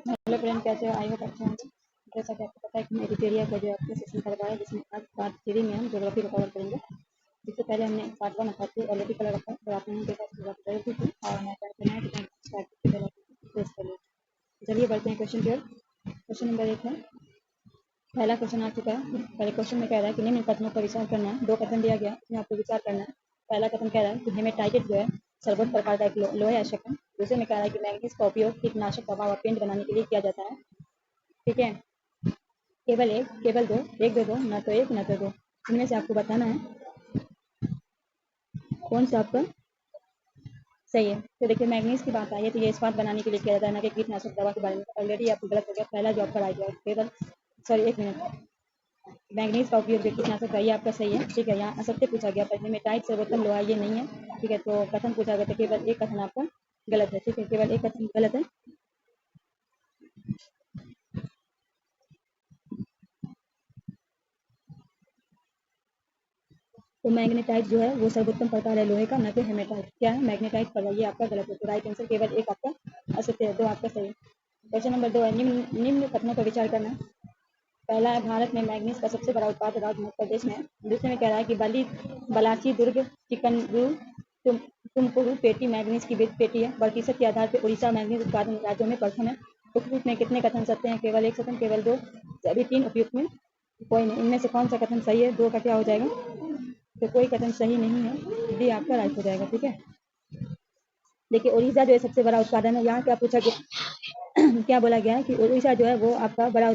Hello friend, कैसे हो? I hope अच्छे होंगे। जैसा कि आपको पता है कि मैं एडिटोरियल का जो आपको सेशन करवाया, जिसमें आज पार्ट 3 में हम ज्योग्राफी को कवर करेंगे। इससे पहले हमने पार्ट 1 और पार्ट 2 ऑलरेडी कलर रखा है, तो आपने नहीं देखा तो बात जरूर थी और मैं ट्राई करना है कि स्टार्ट करके पहले टेस्ट कर लीजिए। चलिए बढ़ते हैं क्वेश्चन की ओर। क्वेश्चन नंबर 1 है, पहला क्वेश्चन आ चुका है। पहले क्वेश्चन में कह रहा है कि निम्न कथनों पर विचार करना है। 2 कथन दिया गया, इसमें आपको विचार करना है। पहला कथन कह रहा है कि हेमेटाइट जो है सर्वोच्च प्रकार का एक लोहे आवश्यक है। दूसरे में कह रहा है कि मैग्नीज का उपयोग कीटनाशक दवा और पेंट बनाने के लिए किया जाता है। ठीक है, केवल एक, केवल दो, एक दो दो, न तो एक न तो दो। इनमें से आपको बताना है कौन सा आपका सही है। तो देखिए, मैग्नीज की बात आई है तो ये इस्पात बनाने के लिए किया जाता है, ना कि कीटनाशक दवा के बारे में। ऑलरेडी आपको गलत हो गया, पहला जो आपका राइट है केवल, सॉरी एक मिनट, मैग्नीज का उपयोग जो कीटनाशक है ये आपका सही है। ठीक है, यहाँ असत्य पूछा गया, पर हेमेटाइट सर्वोत्तम लोहा ये नहीं है। ठीक है, तो कथन पूछा गया तो केवल एक कथन आपका गलत है। ठीक है, केवल एक कथन गलत है। तो मैग्नेटाइट जो है वो सर्वोत्तम प्रकार है लोहे का, न कि हेमेटाइट। क्या है? मैग्नेटाइट पर, ये आपका गलत है। तो राइट आंसर केवल एक आपका असत्य है, दो आपका सही है। क्वेश्चन नंबर 2 है, निम्न कथनों पर विचार करना। पहला है, भारत में मैग्नीज का सबसे बड़ा उत्पादक राज्य मध्य प्रदेश में है। दूसरे में कह रहा है कि बलाची, दुर्ग, चिकनगुरु, तुमकुरु पेटी मैग्नीज की पेटी है। प्रतिशत के आधार पर उड़ीसा मैग्नीज उत्पादन राज्यों में प्रथम है। उपयुक्त में कितने कथन सत्य हैं? केवल एक कथन, केवल दो, सभी तीन उपयुक्त में कोई नहीं। इनमें से कौन सा कथन सही है? दो का क्या हो जाएगा? तो कोई कथन सही नहीं है, डी आपका राइट हो जाएगा। ठीक है, देखिए उड़ीसा जो है सबसे बड़ा उत्पादन है। यहाँ क्या पूछा गया क्या बोला गया है कि उड़ीसा जो है वो आपका बड़ा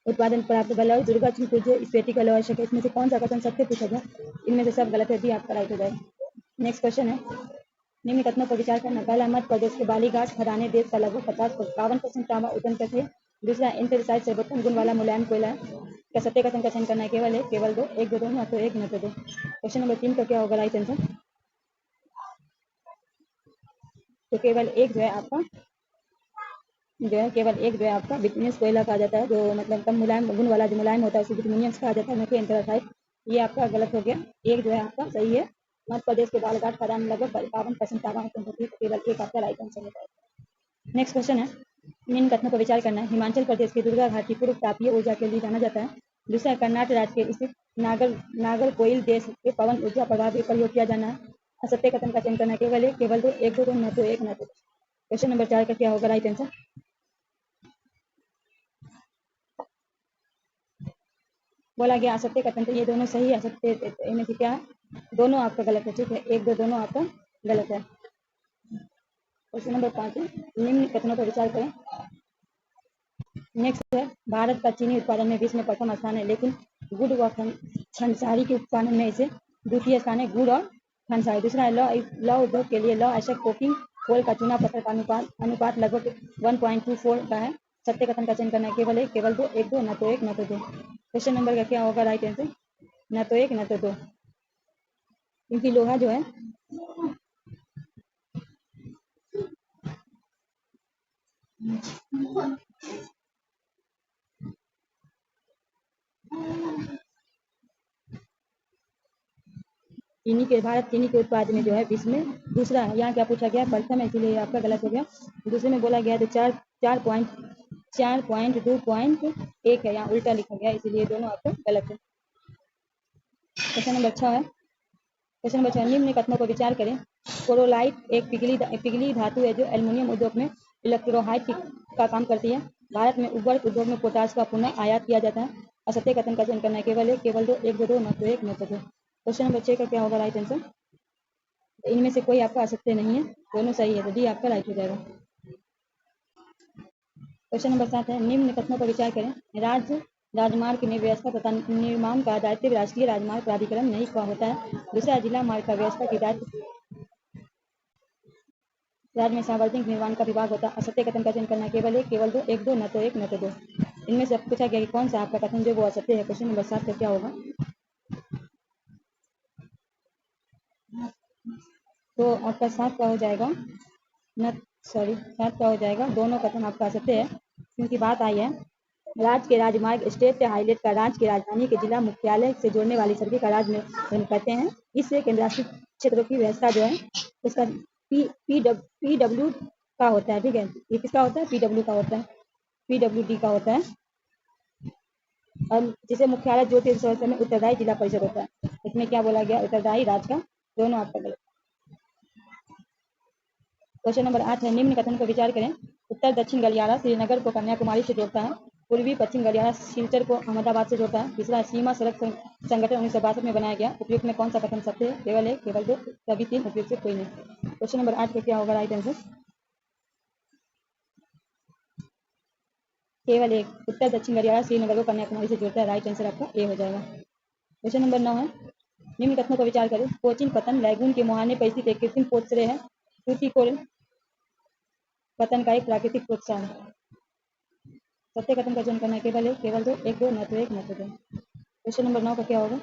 उत्पादन प्राप्त गलौर, दुर्गा, चिंकुजे, इस पेटी का लौ आवश्यक है। इसमें से कौन सा कथन सत्य पूछा गया? इनमें से सब गलत है, डी आपका राइट हो जाएगा। नेक्स्ट क्वेश्चन है, निम्न कथनों पर विचार करना। पहला, मध्य प्रदेश के बालीघाट खदानें देश का लगभग 50-52% तांबा उत्पन्न करती है। दूसरा, एंथ्रेसाइट सर्वोत्तम गुण वाला मुलायम कोयला है। क्या सत्य कथन का चयन करना है? केवल एक, केवल दो, एक दो दो, न तो एक न तो दो। क्वेश्चन नंबर 3 का क्या होगा राइट आंसर? तो केवल एक जो है आपका केवल एक जो है आपका बिटुमिनस कोयला कहा जाता है, जो मतलब कम मुलायम गुण वाला जो मुलायम होता है उसे बिटुमिनियस कहा जाता है, न कि एंथ्रासाइट। ये आपका गलत हो गया, एक जो है आपका सही है। मध्य प्रदेश के बालघाट खदान में लगभग 52% तांबा उत्पन्न होती है, तो केवल एक आपका राइट आंसर होता है। नेक्स्ट क्वेश्चन है, निम्न कथनों पर विचार करना है। हिमाचल प्रदेश के दुर्गा घाटी पूर्व तापीय ऊर्जा के लिए जाना जाता है। दूसरा, कर्नाटक राज्य के स्थित नागरकोइल देश के पवन ऊर्जा प्रभाव में प्रयोग किया जाना है। असत्य कथन का चयन करना है। केवल एक, केवल दो, एक दो दो, न तो एक न तो। क्वेश्चन नंबर 4 का क्या होगा राइट आंसर? बोला गया असत्य कथन, तो ये दोनों सही है। असत्य इनमें से क्या है? दोनों आपका गलत है। ठीक है, एक दो दोनों आपका गलत है। क्वेश्चन नंबर 5 है, निम्न कथनों पर विचार करें। नेक्स्ट है, भारत का चीनी उत्पादन में विश्व में प्रथम स्थान है, लेकिन गुड़ व खंडसारी के उत्पादन में इसे द्वितीय स्थान है। गुड़ और खंडसारी। दूसरा है, लौ उद्योग के लिए लौ आवश्यक कोकिंग कोल का चूना पत्थर का अनुपात लगभग 1.24 का है। सत्य कथन का चयन करना है। केवल एक, केवल दो, एक दो, न तो एक न तो दो। क्वेश्चन नंबर का क्या होगा राइट आंसर? न तो एक न तो दो, क्योंकि लोहा जो है भारत चीनी के उत्पाद में जो है विश्व में दूसरा है। यहाँ क्या पूछा गया? प्रथम है, इसलिए आपका गलत हो गया। दूसरे में बोला गया तो 4.2.1 है, यहाँ उल्टा लिखा गया, इसीलिए दोनों आपका गलत है। क्वेश्चन नंबर 6 है, क्वेश्चन नंबर 6, निम्न कथनों पर विचार करें। कोरोलाइट एक पिघली धातु है जो एल्युमिनियम उद्योग में इलेक्ट्रोहाइट का काम करती है। भारत में उर्वरक उद्योग में पोटाश का पुनः आयात किया जाता है। असत्य कथन का चयन करना है। केवल एक, केवल दो, एक दो दो, न तो एक न तो दो। क्वेश्चन नंबर 6 का क्या होगा राइट आंसर? इनमें से कोई आपका असत्य नहीं है, दोनों सही है, तो डी आपका राइट हो जाएगा। क्वेश्चन नंबर 7 है, निम्न कथनों पर विचार करें। राजमार्ग में व्यवस्था तथा निर्माण का दायित्व राष्ट्रीय राजमार्ग प्राधिकरण नहीं का होता है। दूसरा, जिला मार्ग का व्यवस्था की दायित्व राज्य में सार्वजनिक निर्माण का विभाग होता है। असत्य कथन का चयन करना। केवल एक, केवल दो, एक दो, न तो एक न तो दो। इनमें से पूछा गया कि कौन सा आपका कथन जो वो असत्य है। क्वेश्चन नंबर 7 का क्या होगा? तो आपका 7 का हो जाएगा सॉरी 7 का हो जाएगा, दोनों कथन आपका असत्य है, क्योंकि बात आई है राज्य के राजमार्ग स्टेट हाईवे का राज्य की राजधानी के जिला मुख्यालय से जोड़ने वाली सड़कें का राज्य में कहते हैं। इससे केंद्रशासित क्षेत्रों की व्यवस्था जो है उसका पीडब्ल्यू का होता है। ठीक है, ये किसका होता है? पीडब्ल्यू का होता है। PWD का होता है, और जिसे मुख्यालय ज्योतिष संस्थान में उत्तरदायी जिला परिषद होता है। इसमें क्या बोला गया, उत्तरदायी राज्य का, दोनों आपका गलत। क्वेश्चन नंबर 8 है, निम्न कथन पर विचार करें। उत्तर दक्षिण गलियारा श्रीनगर को कन्याकुमारी से जोड़ता है। पूर्वी पश्चिम गलियारा सिलचर को अहमदाबाद से जोड़ता है। तीसरा, सीमा सड़क संगठन 1962 में बनाया गया। उपयुक्त में कौन सा कथन सत्य है? केवल एक, केवल दो, सभी तीन, उपयुक्त से कोई नहीं। क्वेश्चन नंबर 8 का क्या होगा राइट आंसर? केवल एक, उत्तर दक्षिण गलियारा श्रीनगर को कन्याकुमारी से जोड़ता है। राइट आंसर आपका ए हो जाएगा। क्वेश्चन नंबर 9 है, निम्न कथनों पर विचार करें। कोचीन पतन लैगून के मुहाने पर स्थित एक कृत्रिम पोतश्रय है। टूटीकोरिन पतन का एक प्राकृतिक प्रोत्साहन है। सत्य कथन का चयन करना है। केवल एक, केवल दो, एक दो, न तो एक, न तो दो। क्वेश्चन नंबर 9 का क्या होगा?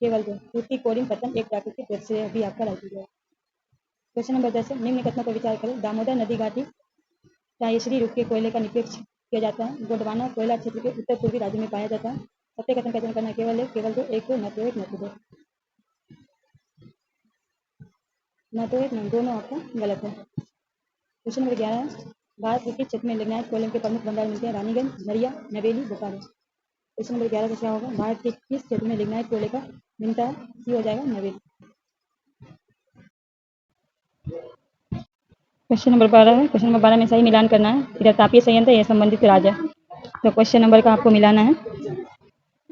केवल दो, टूटीकोरिन पतन एक प्राकृतिक प्रोत्साहन भी आपका राइट हो जाएगा। क्वेश्चन नंबर 10 है, निम्न कथनों पर विचार करें। दामोदर नदी घाटी टाइसरी रूप के कोयले का निक्षेप किया जाता है। गोंडवाना कोयला क्षेत्र के उत्तर पूर्वी राज्य में पाया जाता है। सत्य कथन का चयन करना है। केवल एक, केवल दो, एक दो, न तो एक, न तो दो, न तो एक, न दोनों आपका गलत है। क्वेश्चन नंबर 11 है, भारत के किस क्षेत्र में लिग्नाइट कोयले के प्रमुख भंडार मिलते हैं? रानीगंज, झरिया, नवेली, बोकारो। क्वेश्चन नंबर 11 का क्या होगा? भारत के किस क्षेत्र में लिग्नाइट कोयले का मिलता है? सी हो जाएगा, नवेली। क्वेश्चन नंबर 12 है। क्वेश्चन नंबर 12 में सही मिलान करना है। इधर तापीय संयंत्र या संबंधित राज्य। तो क्वेश्चन नंबर का आपको मिलाना है।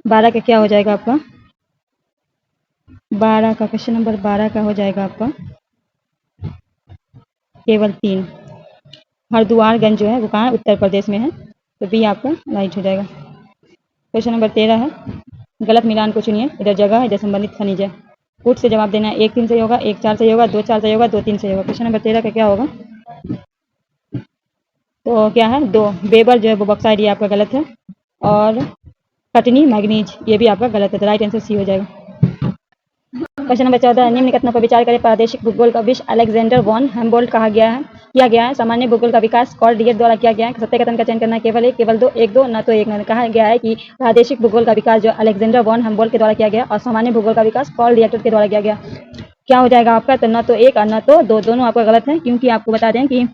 12 का क्या हो जाएगा आपका? 12 का, क्वेश्चन नंबर 12 का हो जाएगा आपका केवल 3। हरद्वारगंज जो है वो कहाँ है? उत्तर प्रदेश में है। तो बी आपका राइट हो जाएगा। क्वेश्चन नंबर 13 है, गलत मिलान को चुनिए। इधर जगह, इधर संबंधित खनिज है। फुट से जवाब देना है। 1 3 सही होगा, 1 4 सही होगा, 2 4 सही होगा, 2 3 सही होगा। क्वेश्चन नंबर 13 का क्या होगा? तो क्या है? 2 बेबर जो है वो बॉक्साइड, ये आपका गलत है। और कटनी मैग्नीज ये भी आपका गलत है। तो राइट आंसर सी हो जाएगा। क्वेश्चन नंबर 14, निम्न कथनों पर विचार करें। प्रादेशिक भूगोल का विश्व अलेक्जेंडर वॉन हम्बोल्ट किया गया है। सामान्य भूगोल का विकास कार्ल डियर द्वारा किया गया है। सत्य कथन का चयन करना है। केवल एक, केवल दो, एक दो, न तो एक, न। कहा गया है कि प्रादेशिक भूगोल का विकास जो अलेक्जेंडर वॉन हम्बोल्ट के द्वारा किया गया और सामान्य भूगोल का विकास कार्ल डियर के द्वारा किया गया। क्या हो जाएगा आपका? तो न तो एक और न तो दो, दोनों आपका गलत है। क्योंकि आपको बता दें कि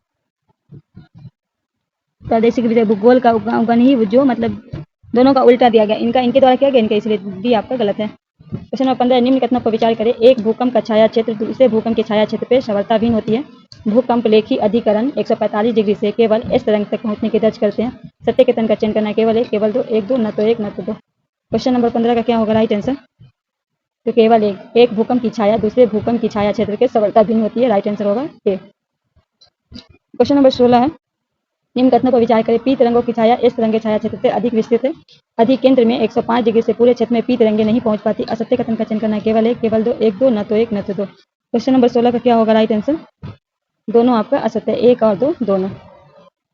प्रादेशिक भूगोल का उगम ही जो मतलब दोनों का उल्टा दिया गया, इनका इनके द्वारा किया गया, इनका, इसलिए भी आपका गलत है। क्वेश्चन नंबर 15, निम्न कथनों पर विचार करें। एक भूकंप का छाया क्षेत्र दूसरे भूकंप के छाया क्षेत्र पर सर्वथा भिन्न होती है। भूकंप लेखी अधिकरण 145 डिग्री से केवल एस तरंग तक पहुंचने की दर्ज करते हैं। सत्य कथन का चयन करना है। केवल एक, केवल दो, एक दो, न तो एक, न तो दो। क्वेश्चन नंबर 15 का क्या होगा राइट आंसर? तो केवल एक भूकंप की छाया दूसरे भूकंप की छाया क्षेत्र के सर्वथा भिन्न होती है। राइट आंसर होगा ए। क्वेश्चन नंबर 16 है, निम्न कथनों पर विचार करें। पी तरंगों की छाया एस तरंग के छाया क्षेत्र से अधिक विस्तृत है। अधिक केंद्र में 105 डिग्री से पूरे क्षेत्र में पी तरंगे नहीं पहुंच पाती। असत्य कथन का चयन करना है। केवल एक, केवल दो, एक दो, न तो एक, न तो दो। क्वेश्चन नंबर 16 का क्या होगा राइट आंसर? दोनों आपका असत्य, एक और दो, दोनों।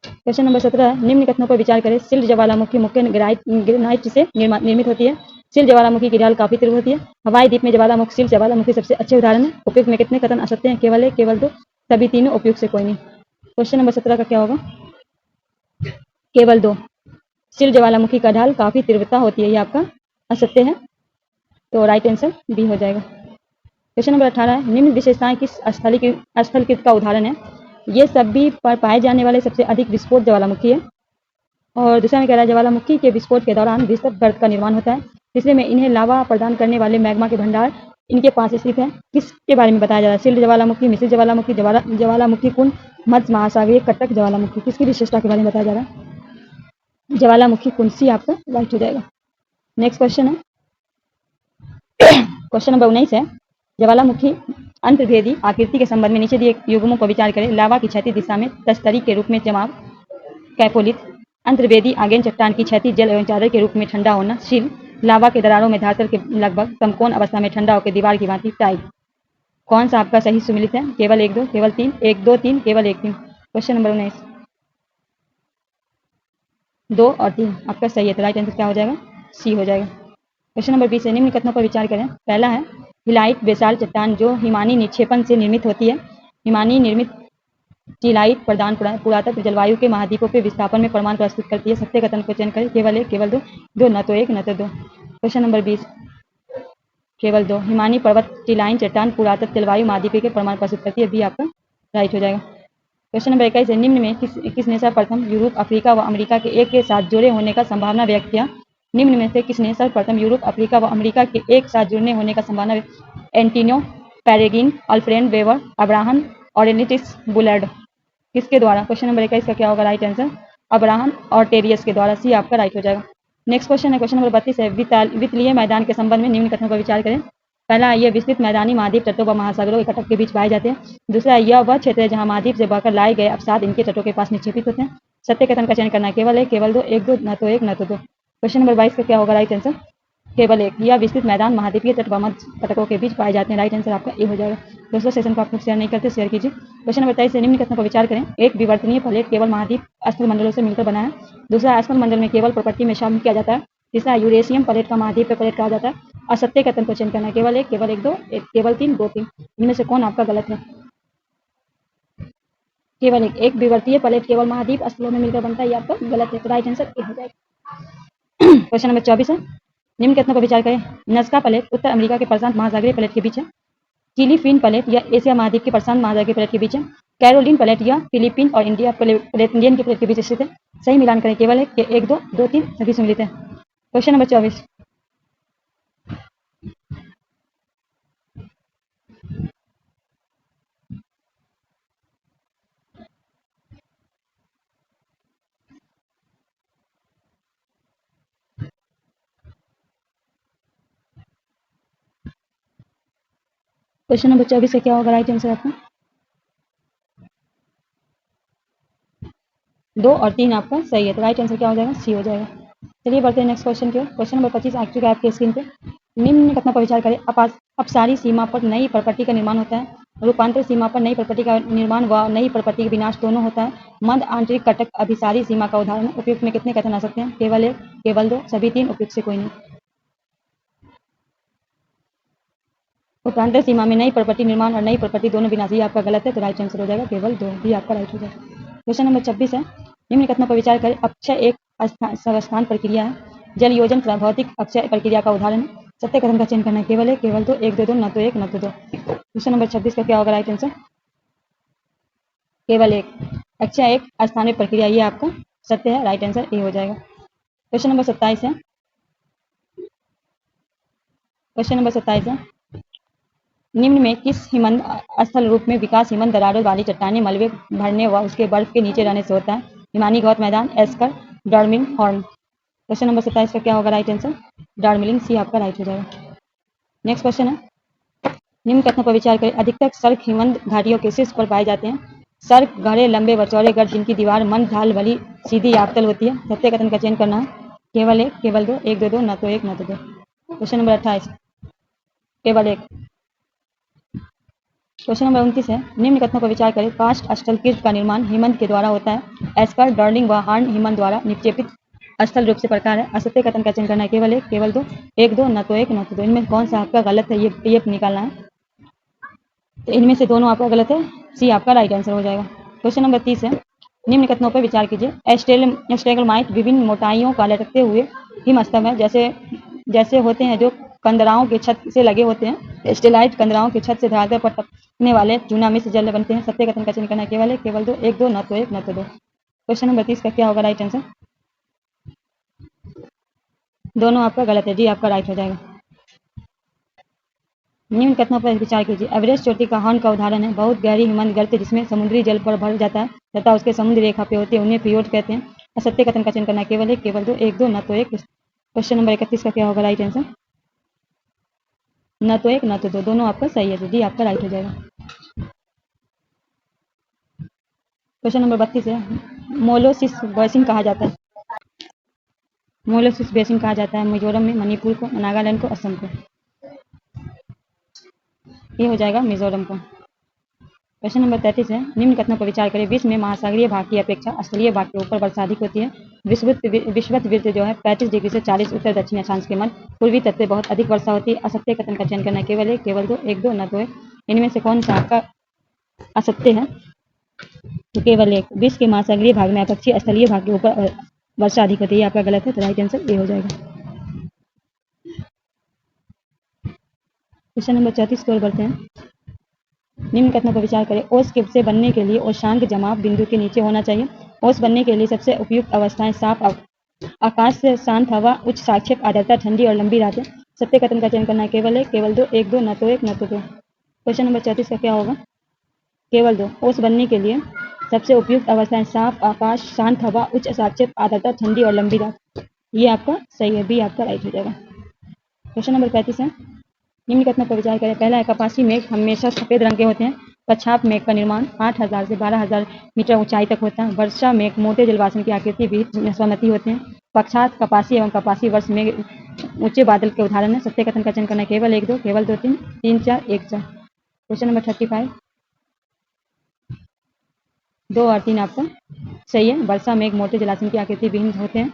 क्वेश्चन नंबर 17, निम्न कथनों पर विचार करें। सिल्ट ज्वालामुखी मुख्य ग्रेनाइट से निर्मित होती है। सिल्ट ज्वालामुखी की ढाल काफी तीव्र होती है। हवाई द्वीप में ज्वालामुखी सिल्ट ज्वालामुखी सबसे अच्छे उदाहरण है। उपयुक्त में कितने कथन असत्य हैं? केवल एक, केवल दो, सभी तीनों, उपयुक्त से कोई नहीं। क्वेश्चन नंबर 17 का क्या होगा? केवल दो। सिल्ट ज्वालामुखी का ढाल काफी तीव्रता होती है, ये आपका असत्य है। तो राइट आंसर बी हो जाएगा। क्वेश्चन नंबर 18 है, निम्न विशेषताएं किस स्थलकृत का उदाहरण है? ये सभी पर पाए जाने वाले सबसे अधिक विस्फोट ज्वालामुखी है। और दूसरा में कह रहा है ज्वालामुखी के विस्फोट के दौरान विस्तृत गर्त का निर्माण होता है। तीसरे में इन्हें लावा प्रदान करने वाले मैग्मा के भंडार इनके पास स्थित है। किसके बारे में बताया जा रहा है? सिल्ट ज्वालामुखी, मिश्रित ज्वालामुखी, ज्वालामुखी कुंड, मध्य महासागरीय, कटक ज्वालामुखी। किसकी विशेषता के बारे में बताया जा रहा है? ज्वालामुखी कुंड, सी आपका राइट हो जाएगा। नेक्स्ट क्वेश्चन है, क्वेश्चन नंबर 19 है, ज्वालामुखी अंतर्भेदी आकृति के संबंध में नीचे दिए युग्मों पर विचार करें। लावा की क्षैतिज दिशा में तस्तरी के रूप में जमाव, कैपोलिथ। अंतर्वेदी आगेन चट्टान की क्षैतिज जल एवं चादर के रूप में ठंडा होना, शील। लावा के दरारों में धरातल के लगभग समकोण अवस्था में ठंडा होकर दीवार की भांति टाइल। कौन सा आपका सही सुमिलित है? केवल एक दो, केवल तीन, एक दो तीन, केवल एक तीन। क्वेश्चन नंबर 19, 2 और 3 आपका सही है। तो राइट आंसर क्या हो जाएगा? सी हो जाएगा। क्वेश्चन नंबर 20 है, निम्न कथनों पर विचार करें। पहला है, हिलाइट बेसाल्ट चट्टान जो हिमानी निक्षेपण से निर्मित होती है। हिमानी निर्मित टीलाइट प्रदान पुरातत्व जलवायु के महाद्वीपों के विस्थापन में प्रमाण प्रस्तुत करती है। सत्य कथन को चयन करें। केवल एक, केवल दो, दो, न तो एक, न तो दो। क्वेश्चन नंबर 20, केवल दो। हिमानी पर्वत टीलाइन चट्टान पुरातत्व जलवायु महाद्वीप के प्रमाण प्रस्तुत करती है। बी आपका राइट हो जाएगा। क्वेश्चन नंबर 21 है, निम्न में किसने सर्वप्रथम यूरोप, अफ्रीका व अमेरिका के एक के साथ जुड़े होने का संभावना व्यक्त किया? निम्न में से किसने सर्वप्रथम यूरोप, अफ्रीका व अमेरिका के एक साथ जुड़ने होने का संभावना? एंटिनो, Peregrine, Alfred Weber, Abraham Aurelius Bullard. किसके द्वारा? क्वेश्चन नंबर 21 का क्या होगा राइट आंसर? अब्राहम ऑर्टेरियस के द्वारा। सी आपका राइट हो जाएगा। नेक्स्ट क्वेश्चन है, क्वेश्चन नंबर 32 है, वित्तीय मैदान के संबंध में निम्न कथनों पर विचार करें। पहला, ये विस्तृत मैदानी महाद्वीप तटों व महासागरों के कटक के बीच पाए जाते हैं। दूसरा, यह वह क्षेत्र है जहां महाद्वीप से बहकर लाए गए अवसाद इनके तटों के पास निक्षेपित होते हैं। सत्य कथन का चयन करना है, केवल एक, केवल दो, एक दो, न तो एक न तो दो। क्वेश्चन नंबर 22 का क्या होगा राइट आंसर? केवल एक। यह विस्तृत मैदान महाद्वीपीय तट व मध्य कटकों के बीच पाए जाते हैं। राइट आंसर आपका ए हो जाएगा। दोस्तों, सेशन को आप शेयर नहीं करते, शेयर कीजिए। क्वेश्चन नंबर 23 से निम्न कथनों पर विचार करें। एक, विवर्तनीय प्लेट केवल महाद्वीप स्थल मंडलों से मिलकर बना है। दूसरा, स्थल मंडल में केवल प्रकृति में शामिल किया जाता है। तीसरा, यूरेशियम प्लेट का महाद्वीप प्लेट कहा जाता है। असत्य कथन को चयन करना है, केवल एक, केवल एक, दो, एक, केवल तीन, दो, तीन। इनमें से कौन आपका गलत है? केवल एक। एक विवर्तीय प्लेट केवल महाद्वीप स्थलों में मिलकर बनता है, ये आपका गलत है। तो राइट आंसर ए हो जाएगा। क्वेश्चन नंबर 24 है, निम्न कथनों पर विचार करें। नज़्का प्लेट उत्तर अमेरिका के प्रशांत महासागरीय प्लेट के बीच है। चिली फिन प्लेट या एशिया महाद्वीप के प्रशांत महासागरीय प्लेट के बीच है। कैरोलिन प्लेट या फिलीपीन और इंडिया प्लेट इंडियन के प्लेट के बीच स्थित है। सही मिलान करें, केवल एक, एक, दो, दो, तीन, सभी सम्मिलित है। Question number 24। क्वेश्चन नंबर 24 का क्या होगा राइट आंसर आपका? 2 और 3 आपका सही है। तो राइट आंसर क्या हो जाएगा? सी हो जाएगा। चलिए बढ़ते हैं नेक्स्ट क्वेश्चन की ओर। क्वेश्चन नंबर 25 आ चुका है आपके स्क्रीन पे। निम्न कथनों पर विचार करें। अपसारी सीमा पर नई प्रॉपर्टी का निर्माण होता है। रूपांतर सीमा पर नई प्रॉपर्टी का निर्माण व नई प्रॉपर्टी का विनाश दोनों होता है। मध्य आंतरिक कटक अभिसारी सीमा का उदाहरण है। उपयुक्त में कितने कथन आ सकते हैं? केवल एक, केवल दो, सभी तीन, उपयुक्त से कोई नहीं। रूपांतर सीमा में नई प्रॉपर्टी निर्माण और नई प्रॉपर्टी दोनों विनाशी आपका गलत है। तो राइट आंसर हो जाएगा केवल दो, भी आपका राइट हो जाएगा। क्वेश्चन नंबर 26 है, निम्न कथनों पर विचार करें। अक्षय एक स्वस्थान प्रक्रिया है। जल योजन भौतिक अक्षय प्रक्रिया का उदाहरण है। सत्य कथन का चयन करना है, केवल एक, केवल दो, एक, दो, दो, न तो एक न तो दो। क्वेश्चन नंबर 26 का क्या होगा राइट आंसर? केवल एक। अक्षय एक स्थानीय प्रक्रिया, ये आपका सत्य है। राइट आंसर ए हो जाएगा। क्वेश्चन नंबर 27 है, क्वेश्चन नंबर 27 है, निम्न में किस हिमनद स्थल रूप में विकास हिमनद दरारों वाली चट्टानें मलबे भरने व उसके बर्फ के नीचे रहने से होता है? हिमानी घौत मैदान, एस्कर, डार्मिंग हॉर्न। क्वेश्चन नंबर 27 का क्या होगा राइट आंसर? डार्मिलिंग, सी आपका राइट हो जाएगा। नेक्स्ट क्वेश्चन है, निम्न कथनों पर विचार करें। अधिकतर सर्क हिमनद घाटियों के शीर्ष पर पाए जाते हैं। सर्क गहरे लंबे व चौड़े गढ़ जिनकी दीवार मंद ढाल वाली सीधी याफ्तल होती है। सत्य कथन का चयन करना है, केवल एक, केवल दो, एक, दो, दो, न तो एक न तो दो। क्वेश्चन नंबर 28, केवल एक। क्वेश्चन नंबर 29 है, निम्न कथनों पर विचार करें। कास्ट स्थल कीर्त का निर्माण हिमंत के द्वारा होता है। एस्कर, डर्लिंग व हार्न हिमंत द्वारा निक्षेपित स्थल रूप से प्रकार है। असत्य कथन का चयन करना है, केवल एक, केवल दो, एक, दो, न तो एक न तो दो। इनमें कौन सा आपका गलत है, ये निकालना है। तो इनमें से दोनों आपका गलत है, सी आपका राइट आंसर हो जाएगा। क्वेश्चन नंबर 30 है, निम्न कथनों पर विचार कीजिए। एस्टेगमाइट विभिन्न मोटाइयों का लटकते हुए हिमस्तंभ है, जैसे होते हैं जो कंदराओं के छत से लगे होते हैं। स्टेलाइट कंदराओं के छत से धरातल पर टपकने वाले चूना मिश्र जल बनते हैं। सत्य कथन का चयन करना है, केवल एक, केवल दो, एक, दो, न तो एक न तो दो। क्वेश्चन नंबर 30 का क्या होगा राइट आंसर? दोनों आपका गलत है, जी आपका राइट हो जाएगा। निम्न कथनों पर विचार कीजिए। एवरेस्ट चोटी का हॉर्न का उदाहरण है। बहुत गहरी हिमनद गर्त जिसमें समुद्री जल पर भर जाता है तथा उसके समुद्र रेखा पे होते हैं, उन्हें फियोर्ड कहते हैं। असत्य कथन का चयन करना है, केवल एक, केवल दो, एक, दो, न तो एक। क्वेश्चन नंबर 31 का क्या होगा राइट आंसर? न तो एक न तो दो, दोनों आपका सही है, डी आपका राइट हो जाएगा। क्वेश्चन नंबर 32 है, मोलोसिस बेसिन कहा जाता है। मोलोसिस बेसिन कहा जाता है मिजोरम में, मणिपुर को, नागालैंड को, असम को। ये हो जाएगा मिजोरम को। क्वेश्चन नंबर 33 है, निम्न कथनों पर विचार करें। विश्व में महासागरीय भाग की अपेक्षा स्थलीय भाग के ऊपर वर्षा अधिक होती है। विषुवत वृत्त जो है 35 डिग्री से 40 उत्तर दक्षिण अक्षांश के मध्य पूर्वी तट से बहुत अधिक वर्षा होती है। असत्य कथन का चयन करना है, केवल एक, केवल दो, एक, दो, न तो एक। इनमें से कौन सा आपका असत्य है? तो केवल एक। विश्व के महासागरीय भाग में अपेक्षीय स्थलीय भाग के ऊपर वर्षा अधिक होती है, आपका गलत है। तो राइट आंसर ए हो जाएगा। क्वेश्चन नंबर 34 की ओर बढ़ते हैं। निम्न कथनों पर विचार करें। ओस से बनने के लिए ओशांक जमाव बिंदु के नीचे होना चाहिए। ओस बनने के लिए सबसे उपयुक्त अवस्थाएं साफ आकाश से शांत हवा, उच्च सापेक्ष आर्द्रता, ठंडी और लंबी रातें। सत्य कथन का चयन करना है, केवल एक, केवल दो, एक दो, न तो एक न तो दो। क्वेश्चन नंबर 34 का क्या होगा? केवल दो। ओस बनने के लिए सबसे उपयुक्त अवस्थाएं साफ आकाश, शांत हवा, उच्च सापेक्ष आर्द्रता, ठंडी और लंबी रात। ये आपका सही है, बी आपका राइट हो जाएगा। क्वेश्चन नंबर 35 है, निम्न कथनों पर विचार करें। पहला है, कपासी मेघ हमेशा सफेद रंग के होते हैं। कच्छाप मेघ का निर्माण 8000 से 12000 मीटर ऊंचाई तक होता है। वर्षा मेघ मोटे जलवासन की आकृति विहित स्वमती होते हैं। पक्षात, कपासी एवं कपासी वर्ष मेघ ऊंचे बादल के उदाहरण है। सत्य कथन का चयन करना है, केवल एक दो, केवल दो तीन, तीन चार, एक चार। क्वेश्चन नंबर 35, 2 और 3 आपका सही है। वर्षा मेघ मोटे जलाशय की आकृति विहीन होते हैं।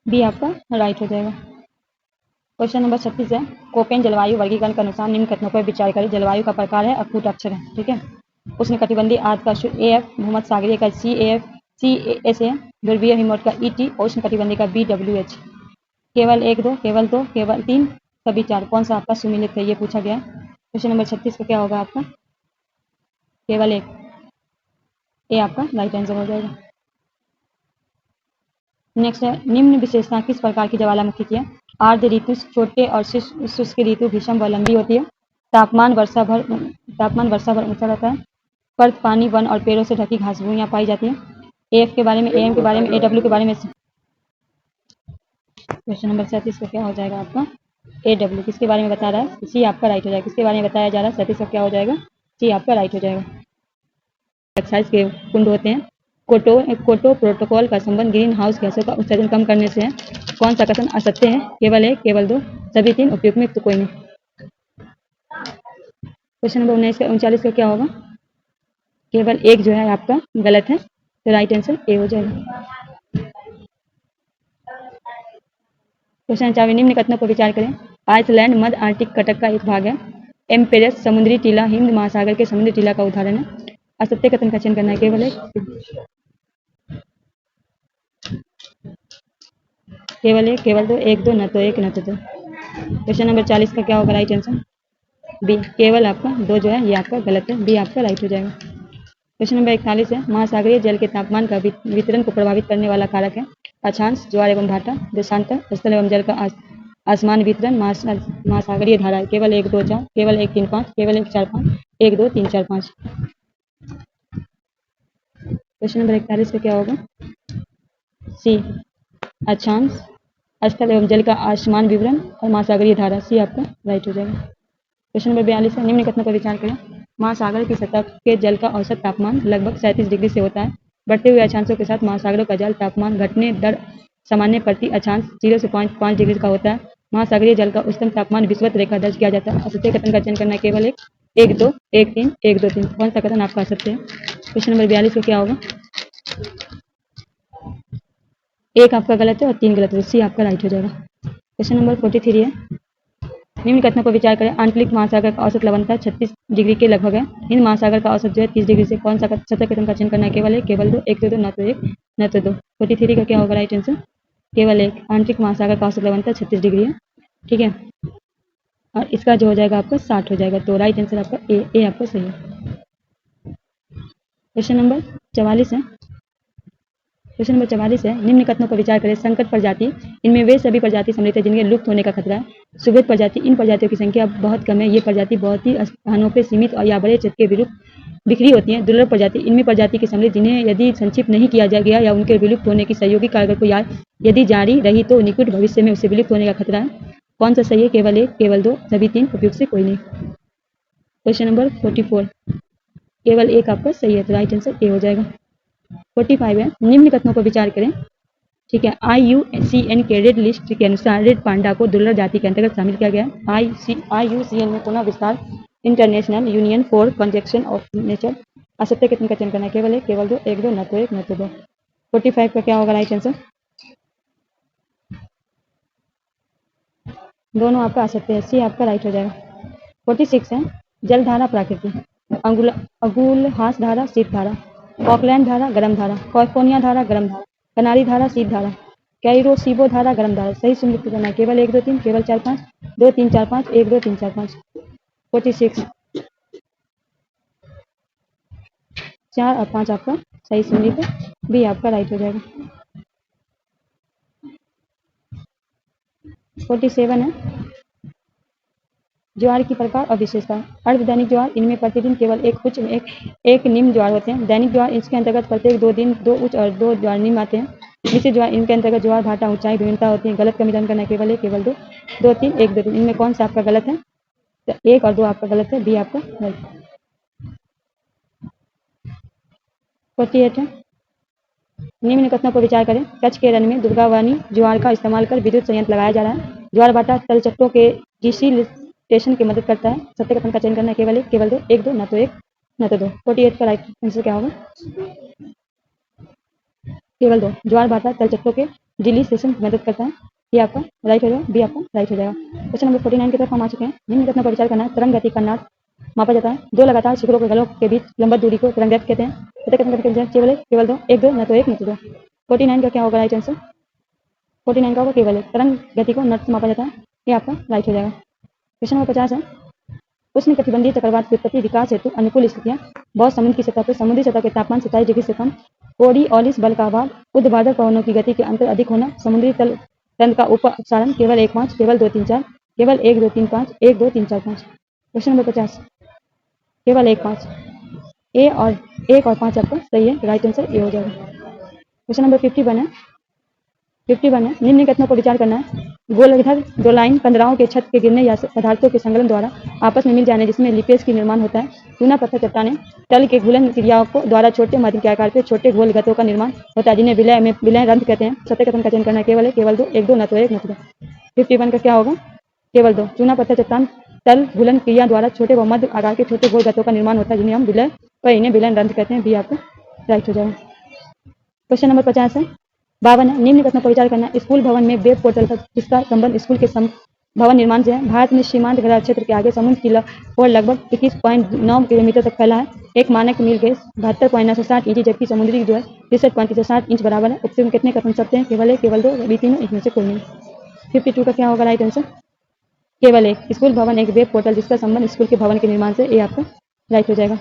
बी आपका राइट हो जाएगा। क्वेश्चन नंबर 36 है, कोपेन जलवायु वर्गीकरण के अनुसार निम्न कथनों पर विचार करें। जलवायु का प्रकार है अकूट अक्षर है, ठीक है। उष्ण कटिबंधीय आर्द्र का AF, भूमध्य सागरीय का CASA, ध्रुवीय हिमोट का ET, उष्ण कटिबंधीय का BWH। केवल एक दो, केवल दो, केवल तीन, सभी चार। कौन सा आपका सुमिलित है, ये पूछा गया है। क्वेश्चन नंबर 36 का क्या होगा आपका? केवल एक, ए आपका राइट आंसर हो जाएगा। नेक्स्ट है, निम्न विशेषता किस प्रकार की ज्वालामुखी की है? आर्द्र ऋतु छोटे और शुष्क ऋतु भीषण व लंबी होती है। तापमान वर्षा भर ऊंचा रहता है। पर्त पानी, वन और पेड़ों से ढकी घास भूमियां पाई जाती है। AF के बारे में, AM के बारे में, AW के बारे में। क्वेश्चन नंबर 37 का क्या हो जाएगा आपका? AW किसके बारे में बता रहा है? सी आपका राइट हो जाएगा। किसके बारे में बताया जा रहा है? 37 का क्या हो जाएगा? सी आपका राइट हो जाएगा। एक्साइज के कुंड होते हैं। कोटो प्रोटोकॉल का संबंध ग्रीन हाउस गैसों का उत्सर्जन कम करने से है। कौन सा कथन असत्य है? केवल एक, केवल दो, सभी तीन, उपयुक्त में तो कोई नहीं। क्वेश्चन नंबर 39 का क्या होगा? केवल एक जो है आपका गलत है, तो राइट आंसर ए हो जाएगा। क्वेश्चन 4, निम्न कथनों पर विचार करें। आइसलैंड मध्य आर्कटिक कटक का एक भाग है। एम्पेरस समुद्री टीला हिंद महासागर के समुद्री टीला का उदाहरण है। असत्य कथन का चयन करना है, केवल एक, केवल एक, केवल दो, एक दो, न तो एक न तो दो। क्वेश्चन नंबर 40 का क्या होगा राइट आंसर? बी, केवल आपका दो जो है ये आपका गलत है, बी आपका राइट हो जाएगा। क्वेश्चन नंबर 41 है, महासागरीय जल के तापमान का वितरण को प्रभावित करने वाला कारक है। अक्षांश, ज्वार एवं भाटा, देशांतर, स्थल एवं जल का आसमान वितरण, महासागरीय धारा। केवल एक दो चार, केवल एक तीन पाँच, केवल एक चार पाँच, एक दो तीन चार पाँच। क्वेश्चन नंबर 41 का क्या होगा? सी, अक्षांश, स्थल एवं जल का आसमान विवरण और महासागरीय धारा। सी आपका राइट हो जाएगा। क्वेश्चन नंबर 42 है, निम्न कथनों पर विचार करें। महासागर की सतह के जल का औसत तापमान लगभग 37 डिग्री से होता है। बढ़ते हुए अक्षांशों के साथ महासागरों का जल तापमान घटने दर सामान्य प्रति अक्षांश 0 से 5 डिग्री का होता है। महासागरीय जल का उच्चतम तापमान विषुवत रेखा दर्ज किया जाता है। असत्य कथन का चयन करना है, केवल एक, एक दो, एक तीन, एक दो तीन। कौन सा कथन आपका असत्य है? क्वेश्चन नंबर 42 को क्या होगा? एक आपका गलत है और तीन गलत है, सी आपका राइट हो जाएगा। क्वेश्चन नंबर 43 है, निम्न कथनों पर विचार करें। आंतरिक महासागर का औसत लवणता 36 डिग्री के लगभग है। हिंद महासागर का औसत जो है 30 डिग्री से। कौन सा सत्य कथन का चयन करना है, केवल एक, केवल दो, एक दो दो, न तो एक न तो दो। 43 का क्या होगा राइट आंसर? केवल एक, आंतरिक महासागर का औसत लवणता 36 डिग्री है, ठीक है। और इसका जो हो जाएगा आपका 60 हो जाएगा, तो राइट आंसर आपका ए आपका सही है। क्वेश्चन नंबर 44 है, क्वेश्चन नंबर 44 है, निम्न कथनों पर विचार करें। संकट प्रजाति, इनमें वे सभी प्रजाति सम्मिलित है जिनके लुप्त होने का खतरा है। सुगत प्रजाति, इन प्रजातियों की संख्या बहुत कम है। ये प्रजाति बहुत ही स्थानों पर सीमित और या बड़े क्षेत्र के विलुप्त बिखरी होती हैं। दुर्लभ प्रजाति, इनमें प्रजाति के सम्मिलित जिन्हें यदि संक्षिप्त नहीं किया जा गया या उनके विलुप्त होने की सहयोगी कारगर को यदि जारी रही तो निकट भविष्य में उससे विलुप्त होने का खतरा है। कौन सा सही है? केवल एक, केवल दो, सभी तीन, उपयुक्त से कोई नहीं। क्वेश्चन नंबर 44, केवल एक आपका सही है, तो राइट आंसर ए हो जाएगा। 45 है, निम्न कथनों पर विचार करें, ठीक है। IUCN के रेड लिस्ट के अनुसार रेड पांडा को दुर्लभ जाति के अंतर्गत शामिल किया गया है। IUCN में पुनः विस्तार international union for conservation of nature. असत्य कथन का चयन करना है, केवल एक, केवल दो, एक दो, न तो एक न तो दो। 45 का क्या होगा राइट आंसर? दोनों आपका असत्य है, सी आपका राइट हो जाएगा। 46 है, जलधारा प्राकृति, अगुलहास धारा, शीत धारा, ऑकलैंड धारा, गर्म धारा, कैलिफोर्निया धारा, गर्म धारा, कनारी धारा, शीत धारा। कैरोसिबो धारा, गर्म धारा। सही सुनिश्चित करना है। केवल 1 2 3, केवल 4 5, 2 3 4 5, 1 2 3 4 5। 46 4 और 5 आपका सही सुनिश्चित। बी आपका राइट हो जाएगा। 47 है ज्वार की प्रकार और विशेषता। अर्धदैनिक ज्वार, इनमें प्रतिदिन केवल एक उच्च एक निम्न ज्वार होते हैं। दैनिक ज्वार, इसके अंतर्गत प्रत्येक 2 दिन 2 उच्च और 2 ज्वार निम्न आते हैं। विशेष ज्वार, इनके अंतर्गत ज्वार भाटा ऊंचाई विभिन्नता होती है। गलत का मिलान करना केवल 1 केवल 2, 2 3 1 2 3। इनमें कौन सा आपका गलत है? 1 और 2 आपका गलत है। बी आपका गलत। 48 है निम्न कथनों पर विचार करें। कच्छ के रण में दुर्गावानी ज्वार का इस्तेमाल कर विद्युत संयंत्र लगाया जा रहा है। ज्वार भाटा तलचट्टों के डिसिलिटेशन की मदद करता है। सत्य कथन का चयन करना है। केवल 1 केवल 2, 1 2, न तो 1 न तो 2। 48 का राइट आंसर क्या होगा? केवल 2। ज्वार भाटा तलचट्टों के डिलिसेशन की मदद करता है। ये आपका राइट हो जाएगा। बी आपका राइट हो जाएगा। क्वेश्चन नंबर 49 की तरफ हम आ चुके हैं। निम्न कथनों पर विचार करना है। तरंग गति का नाट मापा जाता है। 2 लगातार शिखरों के गलों के बीच लंबवत दूरी को तरंग गति कहते हैं। सत्य कथन का केवल 1 केवल 2, 1 2, न तो 1 न तो 2। 49 का क्या होगा राइट आंसर? 49 का होगा केवल 1। तरंग गति को नट से मापा जाता है। ये आपका राइट हो जाएगा। क्वेश्चन नंबर 50 है। उष्ण कटिबंधीय चक्रवात की उत्पत्ति विकास हेतु अनुकूल स्थितियां। बहुत समुद्र की सतह पर समुद्री सतह के तापमान 27 डिग्री से कम, कोरियोलिस बल का अभाव, ऊर्ध्वाधर पवनों की गति के अंतर अधिक होना, समुद्री तल तंत्र का उप अपसारण। केवल 1 5, केवल 2 3 4, केवल 1 2 3 5, 1 2 3 4 5। क्वेश्चन नंबर 50 केवल 1 5। ए और 1 और 5 आपका सही है। राइट आंसर ए हो जाएगा। क्वेश्चन नंबर 51 है। 51 है। निम्न कथनों पर विचार करना है। गोलार्ध दो लाइन कंदराओं के छत के गिरने या पदार्थों के संगलन द्वारा आपस में मिल जाने जिसमें लिपेज की निर्माण होता है। चूना पत्थर चट्टानें तल के घुलन क्रियाओं को द्वारा छोटे मध्यम के आकार के छोटे गोल गतों का निर्माण होता है जिन्हें विलय रंध्र कहते हैं। सत्य कथन का चयन करना है। केवल 1 केवल 2, 1 2, न तो 1 न तो 2। 51 का क्या होगा? केवल 2। चूना पत्थर चट्टान तल घुलन क्रिया द्वारा छोटे व मध्य आकार के छोटे गोल गतों का निर्माण होता है जिन्हें हम इन्हें विलय रंध्र कहते हैं। भी आपको राइट हो जाएगा। क्वेश्चन नंबर 50 है। 52 है। निम्न कथनों पर विचार करना। स्कूल भवन में वेब पोर्टल पर जिसका संबंध स्कूल के भवन निर्माण से है। भारत में सीमांत गैर क्षेत्र के आगे समुद्र की ओर लगभग 21.9 किलोमीटर तक फैला है। एक मानक मील गैस 72.960 इंच जबकि समुद्री जो है 63.60 इंच बराबर है। उपयुक्त कितने कथन सत्य हैं? केवल 1 केवल 2, बी तीनों, इसमें से कोई नहीं। 52 का क्या होगा राइट आंसर? केवल 1। स्कूल भवन एक वेब पोर्टल जिसका संबंध स्कूल के भवन के निर्माण से। ये आपका राइट हो जाएगा।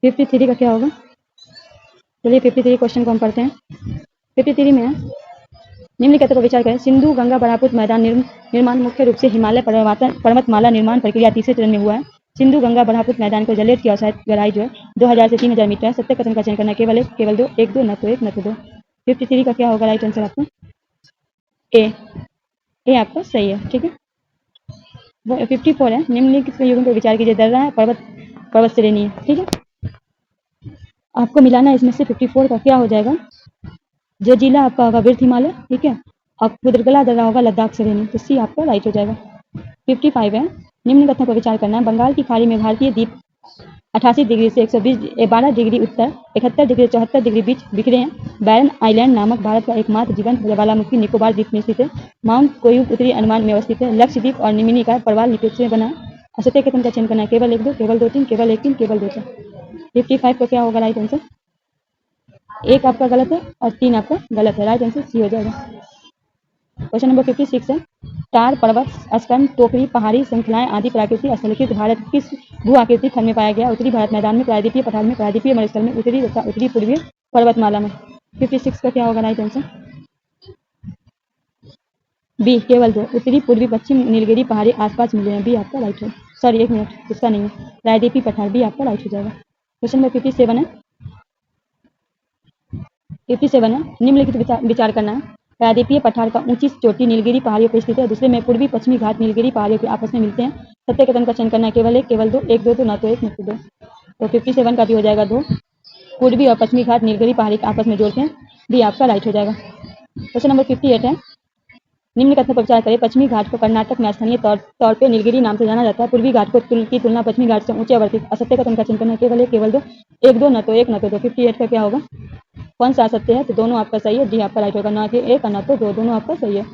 53 का क्या होगा? चलिए 53 क्वेश्चन को हम पढ़ते हैं। 53 में है निम्नलिखित पर विचार करें। सिंधु गंगा ब्रह्मपुत्र मैदान निर्माण मुख्य रूप से हिमालय पर्वतमाला निर्माण प्रक्रिया तीसरे चरण में हुआ है। सिंधु गंगा ब्रह्मपुत्र मैदान को जलेब की औसत गहराई जो है 2000 से 3000 मीटर है। सत्य कथन का चयन करना। केवल 1 केवल 2, 1 2, न तो 1 न तो 2। 53 का क्या होगा राइट आंसर आपका? ए आपका सही है। ठीक है। 54 है। निम्नलिखित युगों पर विचार कीजिए। दर्रा है, पर्वत श्रेणी है। ठीक है। आपको मिलाना है इसमें से 54 का क्या हो जाएगा? जजीला आपका होगा वृद्ध हिमालय। ठीक है। और कुदरगला दर्रा होगा लद्दाख श्रेणी। तो सी आपका राइट हो जाएगा। 55 है। निम्न कथनों पर विचार करना है। बंगाल की खाड़ी में भारतीय द्वीप 88 डिग्री से 112 डिग्री उत्तर, 71 डिग्री 74 डिग्री बीच बिखरे हैं। बैरन आइलैंड नामक भारत का एकमात्र जीवंत ज्वालामुखी निकोबार द्वीप में स्थित है। माउंट कोयूब उत्तरी अंडमान में अवस्थित है। लक्षद्वीप और निमिनी का प्रवाल लिपिड से बना है। सत्य कथन का चयन करना है। केवल 1 2, केवल 2 3, केवल 1 3, केवल 2 4। 55 का क्या होगा राइट आंसर? 1 आपका गलत है और 3 आपका गलत है। राइट आंसर सी हो जाएगा। क्वेश्चन नंबर 56 है। टार पर्वत, स्कंद, टोकरी, पहाड़ी श्रृंखलाएं आदि प्राकृतिक स्थलकृत भारत किस भू आकृतिक खंड में पाया गया? उत्तरी भारत मैदान में, प्रायद्वीपीय पठार में, प्रायद्वीपीय मरुस्थल में, उत्तरी तथा उत्तरी पूर्वीय पर्वतमाला में। 56 का क्या होगा राइट आंसर? बी केवल 2। उत्तरी पूर्वी पश्चिम नीलगिरी पहाड़ी आसपास मिले हैं। बी आपका राइट है। सॉरी 1 मिनट, इसका नहीं है। प्रायद्वीपीय पठार। बी आपका राइट हो जाएगा। क्वेश्चन नंबर 57 है। 57 है। निम्नलिखित विचार करना है। प्रायद्वीपीय पठार का ऊंची चोटी नीलगिरी पहाड़ियों पर स्थित है। दूसरे में पूर्वी पश्चिमी घाट नीलगिरी पहाड़ियों के आपस में मिलते हैं। सत्य कथन का चयन करना है। केवल 1 केवल 2, 1 2 2, न तो 1 न तो 2। तो 57 का भी हो जाएगा 2। पूर्वी और पश्चिमी घाट नीलगिरी पहाड़ी के आपस में जोड़ते हैं। बी आपका राइट हो जाएगा। क्वेश्चन नंबर 58 है। निम्न कथन पर विचार करें। पश्चिमी घाट को कर्नाटक में स्थानीय तौर पर नीलगिरी नाम से जाना जाता है। पूर्वी घाट की तुलना पश्चिमी घाट से ऊंचे अवस्थित। असत्य कथन का चयन करना है। केवल 1 केवल 2, 1 2, न तो 1 न तो 2। 58 का क्या होगा? कौन सा सत्य है? तो दोनों आपका सही है। डी आपका राइट होगा। ना कि 1 और ना तो 2, दोनों आपका सही है।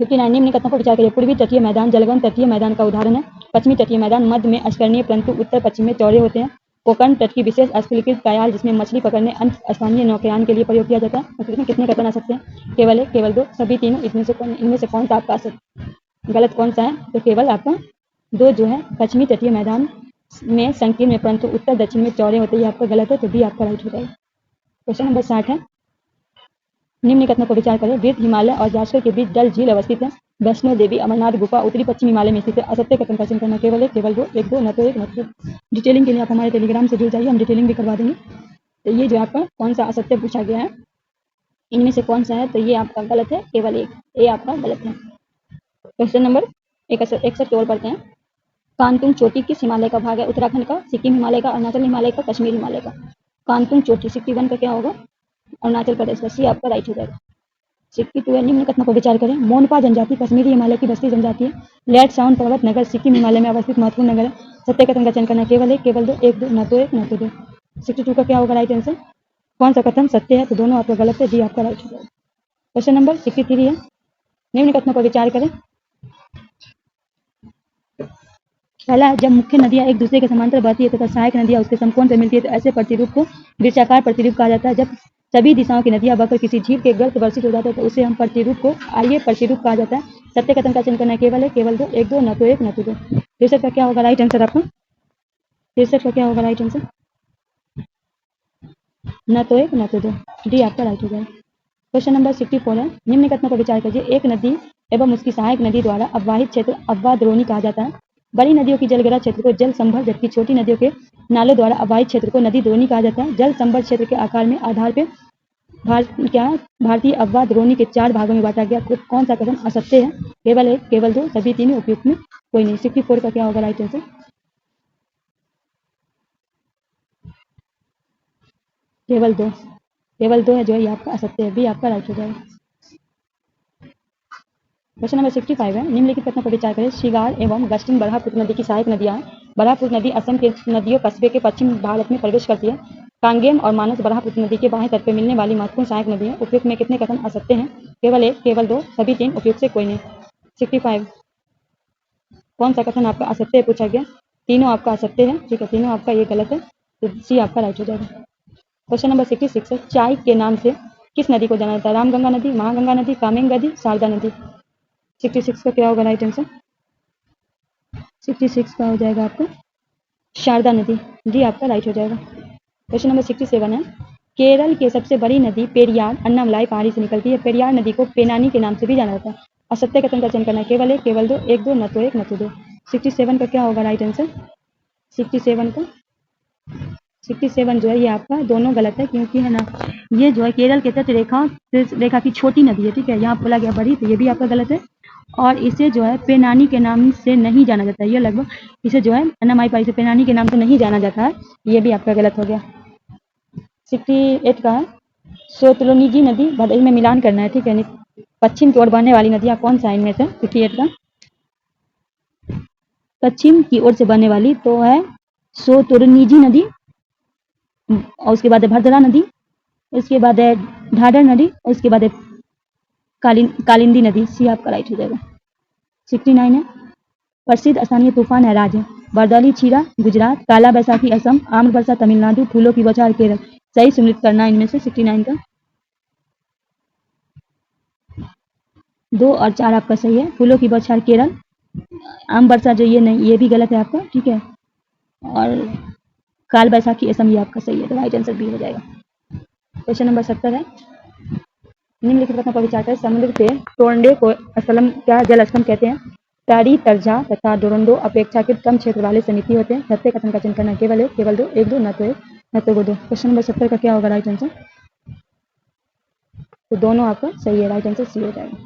59 निम्न कथनों पर विचार करिए। पूर्वी तटीय मैदान जलगम तटीय मैदान का उदाहरण है। पश्चिमी तटीय मैदान मध्य में अस्करणीय परंतु उत्तर पश्चिम में चौड़े होते हैं। कोकण तट की विशेष अस्फालिकृत कायाल जिसमें मछली पकड़ने अन्य स्थानीय नौकायान के लिए प्रयोग किया जाता है। इसमें कितने कथन आ सकते हैं? केवल एक, केवल दो, सभी तीनों। इनमें से कौन सा आपका गलत कौन सा है? तो केवल आपका दो जो है पश्चिमी तटीय मैदान में संकीर्ण में परंतु उत्तर दक्षिण में चौड़े होते, ये आपका गलत है, तो बी आपका राइट हो जाएगा। क्वेश्चन नंबर 60 है, निम्न कथनों पर विचार करें। वृद्ध हिमालय और जासकर के बीच डल झील अवस्थित है। वैष्णो देवी अमरनाथ गुफा उत्तरी पश्चिम हिमालय में स्थित है। असत्य कथन का चयन करना। केवल एक, केवल दो, एक दो, न तो एक न तो दो। डिटेलिंग के लिए आप हमारे टेलीग्राम से जुड़ जाइए, हम डिटेलिंग भी करवा देंगे। तो ये जो आपका कौन सा असत्य पूछा गया है, इनमें से कौन सा है, तो ये आपका गलत है, केवल एक, ये आपका गलत है। क्वेश्चन नंबर 61 और पढ़ते हैं। कांतुंग चोटी किस हिमालय का भाग है? उत्तराखंड का, सिक्किम हिमालय का, अरुणाचल हिमालय का, कश्मीर हिमालय का। कांतुंग चोटी 61 का क्या होगा? अरुणाचल प्रदेश का, सी आपका राइट हो जाएगा। 62 है, निम्न कथनों पर विचार करें। मोनपा जनजाति कश्मीरी हिमालय की बस्ती जनजाति है। लेट साउंड पर्वत नगर सिक्किम हिमालय में अवस्थित महत्वपूर्ण नगर है। सत्य कथन का चयन करना। केवल एक, केवल दो, एक दो, न तो एक न तो दो। 62 का क्या होगा राइट आंसर? कौन सा कथन सत्य है? तो दोनों आपका गलत है, डी आपका राइट हो जाएगा। क्वेश्चन नंबर 63 है, निम्न कथनों पर विचार करें। पहला, जब मुख्य नदियां एक दूसरे के समांतर बहती है तथा सहायक नदियां उसके समकोण पर मिलती है तो ऐसे प्रतिरूप को वृत्ताकार प्रतिरूप कहा जाता है। जब सभी दिशाओं की नदियां बहकर किसी झील के गर्त वर्षित हो जाते हैं तो उसे हम प्रतिरूप को आर्य प्रतिरूप कहा जाता है। सत्य कथन का चयन करना। केवल है, केवल दो, एक दो, न तो एक न तो दो। 63 का क्या होगा राइट आंसर आपका? 63 का क्या होगा राइट आंसर? न तो एक न तो दो, डी आपका राइट हो जाएगा। क्वेश्चन नंबर 64 है, निम्न कथनों पर विचार कीजिए। एक नदी एवं उसकी सहायक नदी द्वारा अववाहित क्षेत्र अववाद्रोणी कहा जाता है। बड़ी नदियों की जलग्रह क्षेत्र को जल संभर जबकि छोटी नदियों के नालों द्वारा अववाहित क्षेत्र को नदी द्रोणी कहा जाता है। जल संभर क्षेत्र के आकार में आधार पे भारतीय अववाद्रोणी के 4 भागों में बांटा गया। कौन सा कथन असत्य है? केवल एक, केवल दो, सभी तीनों, उपयुक्त में कोई नहीं। 64 का क्या होगा राइट आंसर? केवल दो, केवल दो है जो है ये आपका असत्य है, बी आपका राइट हो जाएगा। क्वेश्चन नंबर 65 है, निम्नलिखित कथनों पर विचार करें। शिगार एवं गस्टिन बरहापुत्र नदी की सहायक नदियां हैं। बरहापुत्र नदी असम के नदियों कस्बे के पश्चिम भारत में प्रवेश करती है। कांगेम और मानस बरहापुत्र नदी के बाएं तट पर मिलने वाली महत्वपूर्ण सहायक नदी है। उपयुक्त में कितने कथन असत्य हैं? केवल एक, केवल दो, सभी तीन, उपयुक्त से कोई नहीं। 65 कौन सा कथन आपका असत्य है पूछा गया? तीनों आपका असत्य है, ठीक है, तीनों आपका ये गलत है, तो सी आपका राइट हो जाएगा। क्वेश्चन नंबर 66 है, चाय के नाम से किस नदी को जाना जाता है? रामगंगा नदी, महागंगा नदी, कामेंग नदी, शारदा नदी। 66 का क्या होगा राइट आंसर? 66 का हो जाएगा आपका शारदा नदी, जी आपका राइट हो जाएगा। क्वेश्चन नंबर 67 है, केरल की सबसे बड़ी नदी पेरियार अन्नामलाई पहाड़ी से निकलती है। पेरियार नदी को पेनानी के नाम से भी जाना जाता है। असत्य कथन का चयन करना। केवल एक, केवल दो, एक दो, न तो एक न तो दो। 67 का क्या होगा राइट आंसर? 67 का 67 जो है ये आपका दोनों गलत है, क्योंकि है ना ये जो है केरल के तट रेखा की छोटी नदी है, ठीक है, यहाँ बोला गया बड़ी, तो ये भी आपका गलत है। और इसे जो है पेनानी के नाम से नहीं जाना जाता है, ये लगभग इसे जो है अन्नामाई पाई से पेनानी के नाम से नहीं जाना जाता है, ये भी आपका गलत हो गया। 68 का है, सोतलोनिजी नदी भदई में मिलान करना है, ठीक है, पश्चिम की ओर बहने वाली नदियाँ कौन सा है इनमें से? 68 का पश्चिम की ओर से बहने वाली तो है सोतुरनीजी नदी, और उसके बाद है भद्रा नदी, उसके बाद है ढाढर नदी, और उसके बाद है कालिंदी नदी। सी आपका राइट हो जाएगा। 69 है, प्रसिद्ध स्थानीय तूफान है राज है। बरदौली छीरा गुजरात, काला बैसाखी असम, आम्र वर्षा तमिलनाडु, फूलों की बौछार केरल। सही सुनिश्चित करना इनमें से 69 का 2 और 4 आपका सही है। फूलों की बौछार केरल, आम वर्षा जो ये नहीं, ये भी गलत है आपका, ठीक है, और काल बैसाखी असम ये आपका सही है, तो राइट आंसर बी हो जाएगा। क्वेश्चन नंबर 70 है, निम्नलिखित कथनों पर विचार करें। समुद्र के टोरंडे को स्थलम क्या जल स्तंभ कहते हैं? ताड़ी तरजा तथा डोरंडो अपेक्षाकृत कम क्षेत्र वाले समिति होते हैं। सत्य कथन का चयन करना। केवल एक, केवल दो, एक दो, न तो एक न तो दो। क्वेश्चन नंबर 70 का क्या होगा राइट आंसर? तो दोनों आपका सही है, राइट आंसर सी हो जाएगा।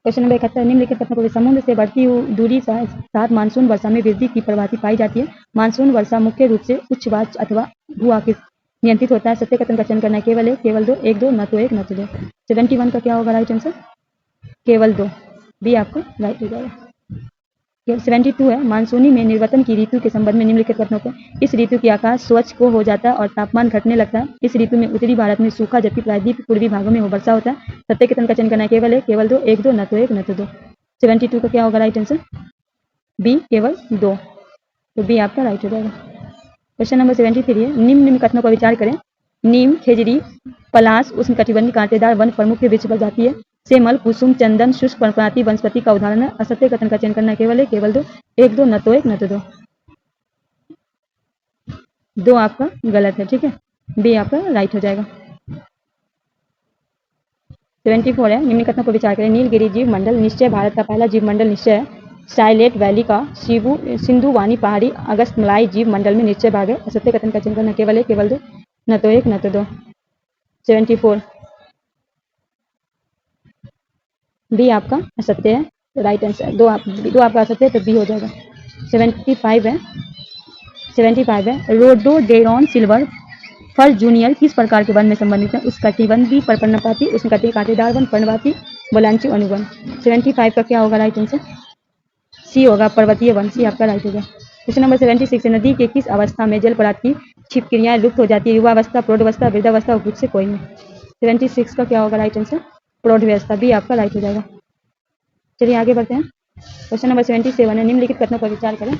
क्वेश्चन नंबर 71, निम्नलिखित कथनों पर समुद्र से बढ़ती हुई दूरी साथ मानसून वर्षा में वृद्धि की प्रवृत्ति पाई जाती है। मानसून वर्षा मुख्य रूप से उच्च वाच अथवा भू आकृति नियंत्रित होता है। सत्य कथन का चयन करना है। केवल एक, केवल दो, एक दो, न तो एक न तो दो। 71 का क्या होगा राइट आंसर? केवल दो, बी आपको राइट हो जाएगा। 72 है, मानसूनी में निर्वतन की ऋतु के संबंध में निम्नलिखित कथनों को। इस ऋतु की आकाश स्वच्छ को हो जाता है और तापमान घटने लगता है। इस ऋतु में उत्तरी भारत में सूखा जबकि प्रायद्वीप पूर्वी भागों में वर्षा होता है। सत्य कथन का चयन करना है, केवल एक, केवल दो, एक दो, न तो एक न तो दो। 72 का क्या होगा राइट आंसर? बी, केवल दो। तो बी आपका राइट हो जाएगा। क्वेश्चन नंबर 73 है, निम्न कथनों पर विचार करें। नीम, खेजड़ी, पलाश उष्णकटिबंधीय कांटेदार वन प्रमुख वृक्ष प्रजाति है। सेमल, कुसुम, चंदन शुष्क पर्णपाती वनस्पति का उदाहरण है। असत्य कथन का चयन करना है, केवल एक, केवल दो, एक दो, न तो एक न तो दो। दो आपका गलत है, ठीक है, बी आपका राइट हो जाएगा। 74 है, निम्न कथनों पर विचार करें। नीलगिरी जीव मंडल निश्चय भारत का पहला जीव मंडल निश्चय है। साइलेट वैली का सिंधु वानी पहाड़ी अगस्त मलाई जीव मंडल में निश्चय भाग है। असत्य कथन का चयन करना, केवल एक, केवल दो, न तो एक न तो दो। 74 बी आपका असत्य है, राइट आंसर। दो आपका असत्य है, तो बी हो जाएगा। 75 है, रोडोडेरॉन सिल्वर फर जूनियर किस प्रकार के वन में संबंधित है? उष्णकटिबंधीय पर्णपाती, उष्णकटिबंधीय कांटेदार वन, पर्णपाती, वलांचु अनुवन। 75 का क्या होगा राइट आंसर? सी होगा, पर्वतीय वन। सी आपका राइट होगा। क्वेश्चन नंबर 76 है, नदी के किस अवस्था में जल पदार्थ की छिप क्रियाएं लुप्त हो जाती है? युवावस्था, प्रौढ़ावस्था, वृद्धावस्था, उपयुक्त से कोई नहीं। 76 का क्या होगा राइट आंसर? प्रौढ़ावस्था। बी आपका राइट हो जाएगा। चलिए आगे बढ़ते हैं। क्वेश्चन नंबर 77 है, निम्नलिखित कथनों पर विचार करें।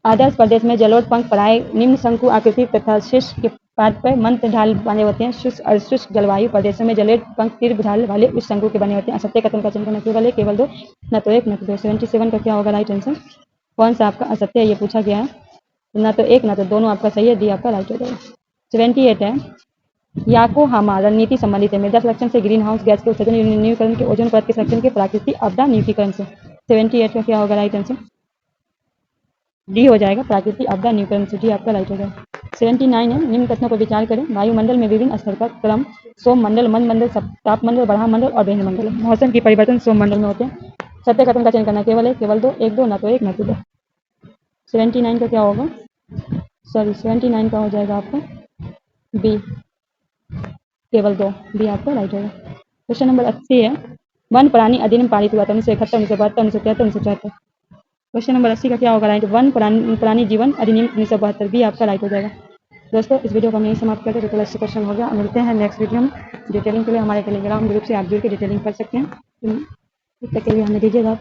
आदर्श प्रदेश में जलोढ़ पंख पराय निम्न शंकु आकृति तथा शीर्ष के पाद पर मंत्र ढाल बने होते हैं। शुष्क और शुष्क जलवायु प्रदेशों में जलोढ़ पंख तीव्र ढाल वाले उस शंकु के बने होते हैं। असत्य कथन का चयन करना, केवल एक, केवल दो, न तो एक न तो दो। 77 का क्या होगा राइट आंसर? कौन सा आपका असत्य है, ये पूछा गया है। न तो एक न तो दोनों आपका सही है, डी आपका राइट हो जाएगा। 78 है, याकोहामा रणनीति संबंधित है। मृदा संरक्षण से, ग्रीन हाउस गैस के उत्सर्जन न्यूनीकरण के, ओजोन परत के संरक्षण के, प्राकृतिक आपदा न्यूनीकरण से। 78 का क्या होगा राइट आंसर? डी हो जाएगा, प्राकृतिक आपदा न्यूनीकरण से। डी आपका राइट हो जाएगा। 79 है, निम्न कथनों पर विचार करें। वायुमंडल में विभिन्न स्तर का क्रम सोममंडल, मंडल, तापमंडल, बढ़ामंडल और मंडल। मौसम की परिवर्तन सोममंडल में होते हैं। सत्य कथन का चयन करना, केवल एक, केवल दो, एक दो, न तो एक न तो दो। 79 का क्या होगा? 79 का हो जाएगा आपका बी, केवल दो। बी आपका राइट होगा। क्वेश्चन नंबर 80 है, वन प्राणी अधिनियम पारित हुआ था 1971, 1972, 1973, 1974। क्वेश्चन नंबर 80 का क्या होगा राइट? वन प्राणी जीवन अधिनियम 1972। बी आपका राइट हो जाएगा। दोस्तों इस वीडियो को हम यही समाप्त करते हैं। टोटल 80 क्वेश्चन हो गया। मिलते हैं नेक्स्ट वीडियो में। डिटेलिंग के लिए हमारे टेलीग्राम ग्रुप से आप जुड़ के डिटेलिंग कर सकते हैं। तब तक के लिए हमें दीजिएगा।